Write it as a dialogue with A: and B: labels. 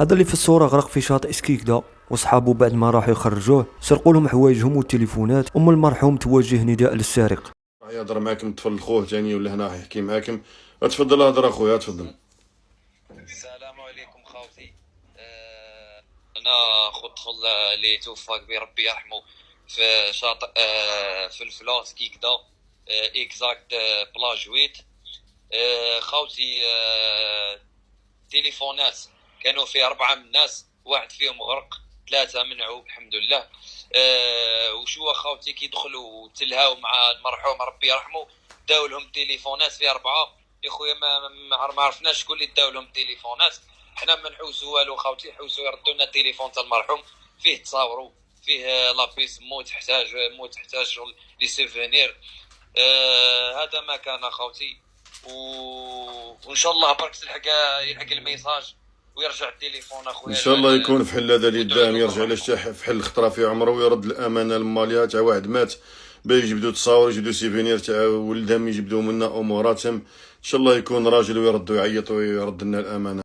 A: هذا اللي في الصورة غرق في شاطئ سكيكدا، وصحابه بعد ما راحوا يخرجوه سرقوا لهم حوايجهم والتليفونات. ام المرحوم توجه نداء للسارق.
B: يهضر معاكم طفل خوه تاني ولا هنا يحكي معاكم. تفضل هضر اخويا تفضل.
C: السلام عليكم خاوتي. انا خو الطفل اللي توفى ربي يرحمه في شاطئ في الفلاس كيكدا، اكزاكت بلاج ويت. خاوتي تليفونات كانوا فيه 4 من الناس، واحد فيهم غرق، 3 منعوا الحمد لله. وشو خاوتي كي دخلوا تلهاو مع المرحوم ربي يرحمه، داو لهم تليفونات فيه 4. يا خويا ما عرفناش شكون اللي داو لهم تليفونات. حنا ما نحوسوا والو خاوتي، حوسوا يردوا لنا التليفون تاع المرحوم، فيه تصاوروا، فيه لابيس مو تحتاج لي سيفونير. هذا ما كان خاوتي. وان شاء الله برك يلحق الميساج ويرجع التليفون اخويا.
B: ان شاء الله يكون في حل هذا اللي دام يرجع لاش في حل خطره في عمره ويرد الامانه الماليه تاع واحد مات، باش يجبدوا تصاور يجبدوا سيفينير تاع ولدهم يجبدوا منا اموراتهم. ان شاء الله يكون راجل ويردوا يعيط ويرد لنا الامانه.